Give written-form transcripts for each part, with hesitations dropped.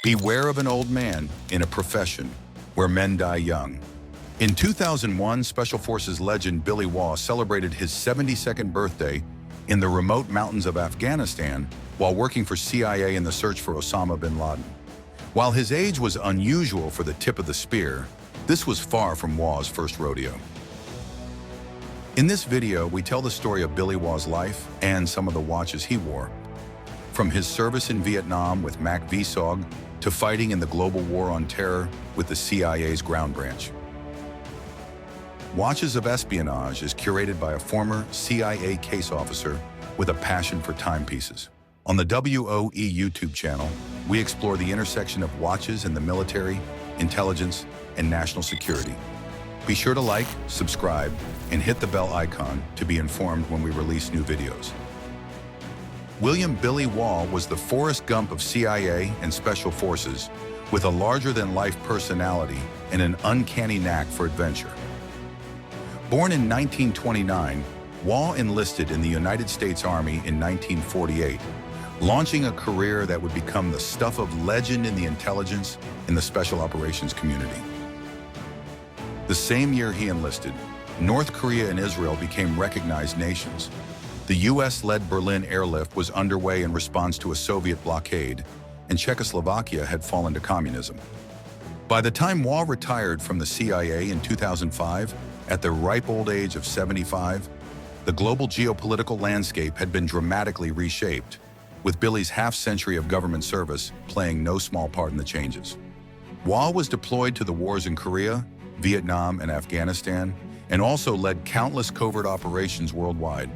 Beware of an old man in a profession where men die young. In 2001, Special Forces legend Billy Waugh celebrated his 72nd birthday in the remote mountains of Afghanistan while working for CIA in the search for Osama bin Laden. While his age was unusual for the tip of the spear, this was far from Waugh's first rodeo. In this video, we tell the story of Billy Waugh's life and some of the watches he wore. From his service in Vietnam with MACV-SOG to fighting in the global war on terror with the CIA's ground branch. Watches of Espionage is curated by a former CIA case officer with a passion for timepieces. On the WOE YouTube channel, we explore the intersection of watches and the military, intelligence, and national security. Be sure to like, subscribe, and hit the bell icon to be informed when we release new videos. William Billy Waugh was the Forrest Gump of CIA and Special Forces, with a larger-than-life personality and an uncanny knack for adventure. Born in 1929, Waugh enlisted in the United States Army in 1948, launching a career that would become the stuff of legend in the intelligence and the special operations community. The same year he enlisted, North Korea and Israel became recognized nations. The US-led Berlin airlift was underway in response to a Soviet blockade, and Czechoslovakia had fallen to communism. By the time Waugh retired from the CIA in 2005, at the ripe old age of 75, the global geopolitical landscape had been dramatically reshaped, with Billy's half-century of government service playing no small part in the changes. Waugh was deployed to the wars in Korea, Vietnam, and Afghanistan, and also led countless covert operations worldwide.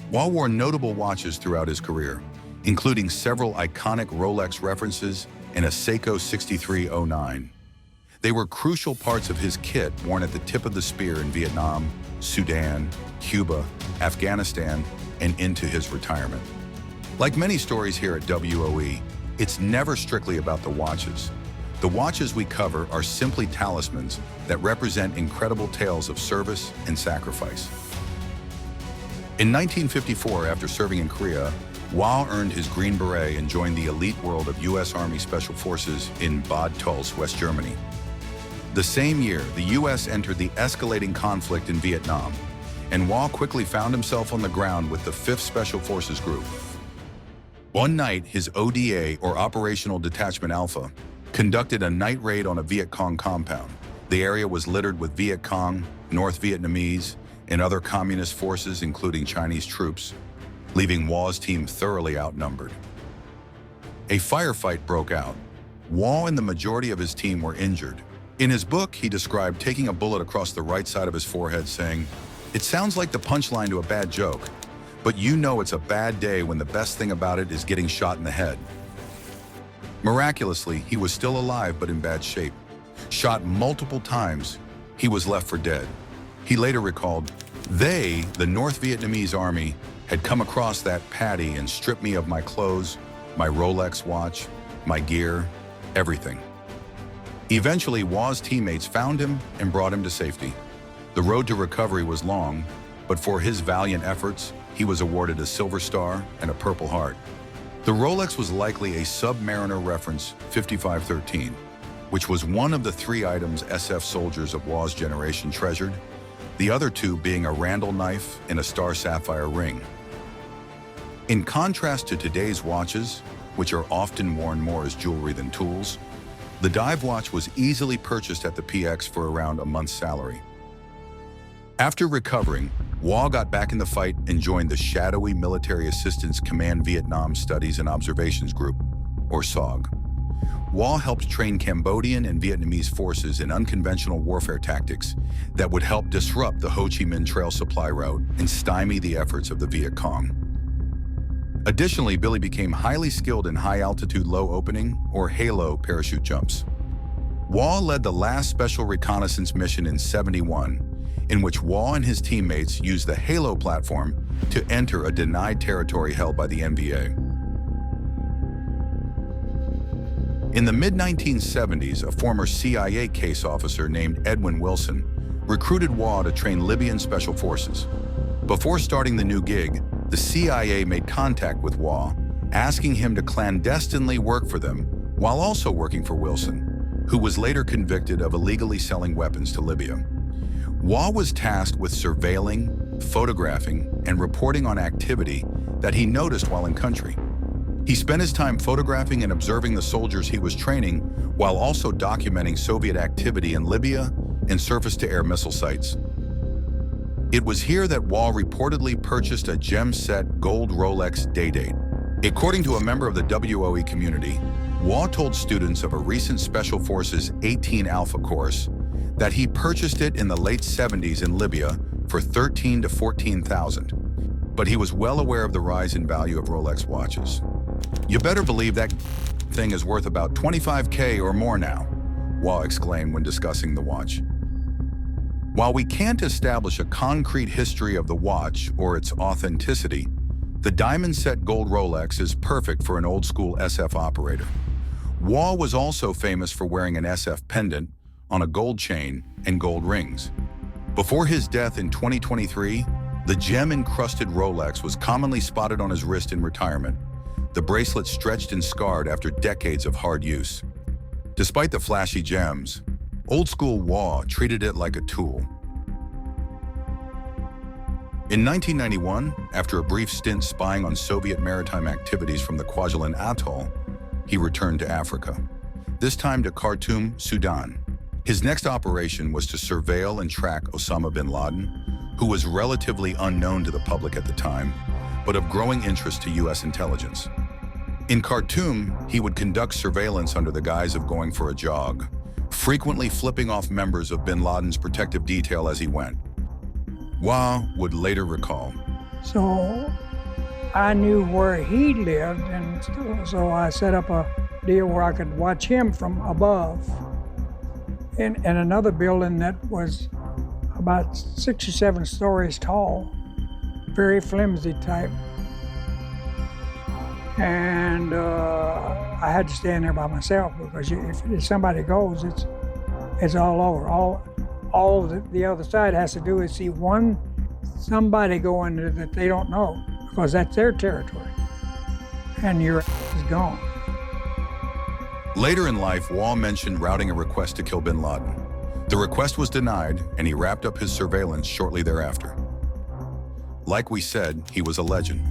Waugh wore notable watches throughout his career, including several iconic Rolex references and a Seiko 6309. They were crucial parts of his kit worn at the tip of the spear in Vietnam, Sudan, Cuba, Afghanistan, and into his retirement. Like many stories here at WOE, it's never strictly about the watches. The watches we cover are simply talismans that represent incredible tales of service and sacrifice. In 1954, after serving in Korea, Waugh earned his Green Beret and joined the elite world of U.S. Army Special Forces in Bad Tölz, West Germany. The same year, the U.S. entered the escalating conflict in Vietnam, and Waugh quickly found himself on the ground with the 5th Special Forces Group. One night, his ODA, or Operational Detachment Alpha, conducted a night raid on a Viet Cong compound. The area was littered with Viet Cong, North Vietnamese, and other communist forces, including Chinese troops, leaving Waugh's team thoroughly outnumbered. A firefight broke out. Waugh and the majority of his team were injured. In his book, he described taking a bullet across the right side of his forehead, saying, "It sounds like the punchline to a bad joke, but you know it's a bad day when the best thing about it is getting shot in the head." Miraculously, he was still alive but in bad shape. Shot multiple times, he was left for dead. He later recalled, "They, the North Vietnamese army, had come across that paddy and stripped me of my clothes, my Rolex watch, my gear, everything." Eventually, Waugh's teammates found him and brought him to safety. The road to recovery was long, but for his valiant efforts, he was awarded a Silver Star and a Purple Heart. The Rolex was likely a Submariner reference 5513, which was one of the 3 items SF soldiers of Waugh's generation treasured, the other 2 being a Randall knife and a star sapphire ring. In contrast to today's watches, which are often worn more as jewelry than tools, the dive watch was easily purchased at the PX for around a month's salary. After recovering, Waugh got back in the fight and joined the shadowy Military Assistance Command Vietnam Studies and Observations Group, or SOG. Waugh helped train Cambodian and Vietnamese forces in unconventional warfare tactics that would help disrupt the Ho Chi Minh Trail supply route and stymie the efforts of the Viet Cong. Additionally, Billy became highly skilled in high-altitude low-opening, or HALO, parachute jumps. Waugh led the last Special Reconnaissance mission in '71, in which Waugh and his teammates used the HALO platform to enter a denied territory held by the NVA. In the mid-1970s, a former CIA case officer named Edwin Wilson recruited Waugh to train Libyan special forces. Before starting the new gig, the CIA made contact with Waugh asking him to clandestinely work for them while also working for Wilson, who was later convicted of illegally selling weapons to Libya. Waugh was tasked with surveilling, photographing, and reporting on activity that he noticed while in country. He spent his time photographing and observing the soldiers he was training while also documenting Soviet activity in Libya and surface-to-air missile sites. It was here that Waugh reportedly purchased a gem-set gold Rolex day-date. According to a member of the WOE community, Waugh told students of a recent Special Forces 18 Alpha course that he purchased it in the late 70s in Libya for $13,000 to $14,000, but he was well aware of the rise in value of Rolex watches. "You better believe that thing is worth about $25K or more now," Waugh exclaimed when discussing the watch. While we can't establish a concrete history of the watch or its authenticity, the diamond-set gold Rolex is perfect for an old-school SF operator. Waugh was also famous for wearing an SF pendant on a gold chain and gold rings. Before his death in 2023, the gem-encrusted Rolex was commonly spotted on his wrist in retirement, the bracelet stretched and scarred after decades of hard use. Despite the flashy gems, old-school Waugh treated it like a tool. In 1991, after a brief stint spying on Soviet maritime activities from the Kwajalein Atoll, he returned to Africa, this time to Khartoum, Sudan. His next operation was to surveil and track Osama bin Laden, who was relatively unknown to the public at the time, but of growing interest to U.S. intelligence. In Khartoum, he would conduct surveillance under the guise of going for a jog, frequently flipping off members of bin Laden's protective detail as he went. Waugh would later recall, "So I knew where he lived, and so I set up a deal where I could watch him from above in another building that was about 6 or 7 stories tall, very flimsy type. And I had to stand there by myself because if somebody goes, it's all over. All the other side has to do is see somebody go in there that they don't know, because that's their territory, and your is gone." Later in life, Waugh mentioned routing a request to kill bin Laden. The request was denied, and he wrapped up his surveillance shortly thereafter. Like we said, he was a legend.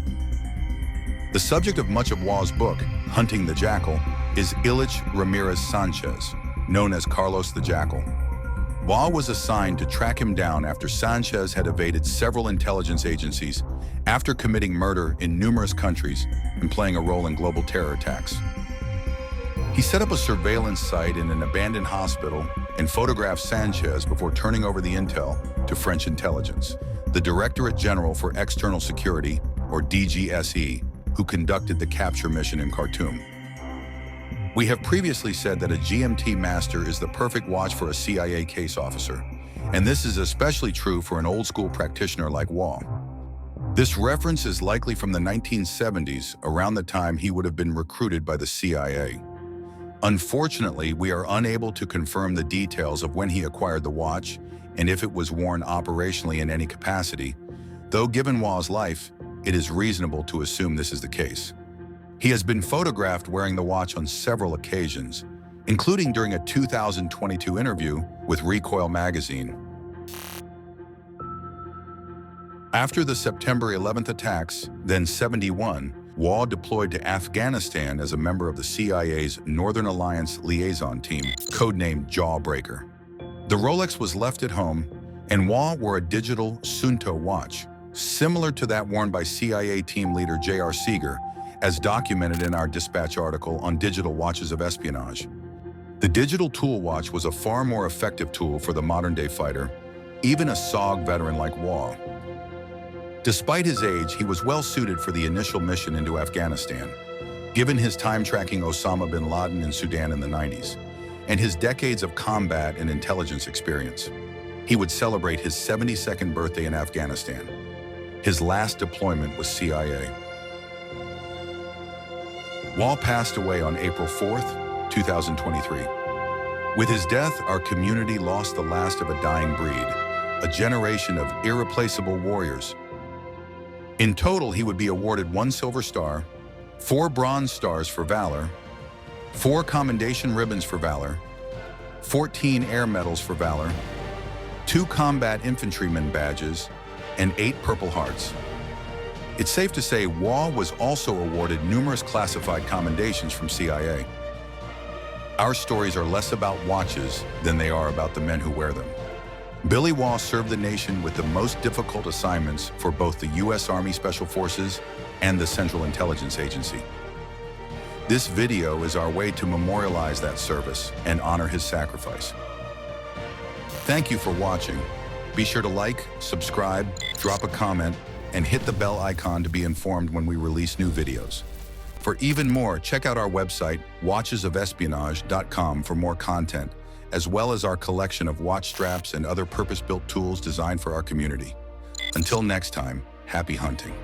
The subject of much of Waugh's book, Hunting the Jackal, is Ilich Ramirez Sanchez, known as Carlos the Jackal. Waugh was assigned to track him down after Sanchez had evaded several intelligence agencies after committing murder in numerous countries and playing a role in global terror attacks. He set up a surveillance site in an abandoned hospital and photographed Sanchez before turning over the intel to French intelligence, the Directorate General for External Security, or DGSE, who conducted the capture mission in Khartoum. We have previously said that a GMT-Master is the perfect watch for a CIA case officer, and this is especially true for an old-school practitioner like Waugh. This reference is likely from the 1970s, around the time he would have been recruited by the CIA. Unfortunately, we are unable to confirm the details of when he acquired the watch and if it was worn operationally in any capacity, though given Waugh's life, it is reasonable to assume this is the case. He has been photographed wearing the watch on several occasions, including during a 2022 interview with Recoil magazine. After the September 11th attacks, then 71, Waugh deployed to Afghanistan as a member of the CIA's Northern Alliance liaison team, codenamed Jawbreaker. The Rolex was left at home, and Waugh wore a digital Sunto watch, similar to that worn by CIA team leader J.R. Seeger, as documented in our dispatch article on digital watches of espionage. The digital tool watch was a far more effective tool for the modern-day fighter, even a SOG veteran like Waugh. Despite his age, he was well suited for the initial mission into Afghanistan, given his time tracking Osama bin Laden in Sudan in the 90s, and his decades of combat and intelligence experience. He would celebrate his 72nd birthday in Afghanistan. His last deployment was CIA. Waugh passed away on April 4th, 2023. With his death, our community lost the last of a dying breed, a generation of irreplaceable warriors. In total, he would be awarded 1 Silver Star, 4 Bronze Stars for Valor, 4 Commendation Ribbons for Valor, 14 Air Medals for Valor, 2 Combat Infantryman Badges, and 8 Purple Hearts. It's safe to say Waugh was also awarded numerous classified commendations from CIA. Our stories are less about watches than they are about the men who wear them. Billy Waugh served the nation with the most difficult assignments for both the U.S. Army Special Forces and the Central Intelligence Agency. This video is our way to memorialize that service and honor his sacrifice. Thank you for watching. Be sure to like, subscribe, drop a comment, and hit the bell icon to be informed when we release new videos. For even more, check out our website, watchesofespionage.com, for more content, as well as our collection of watch straps and other purpose-built tools designed for our community. Until next time, happy hunting.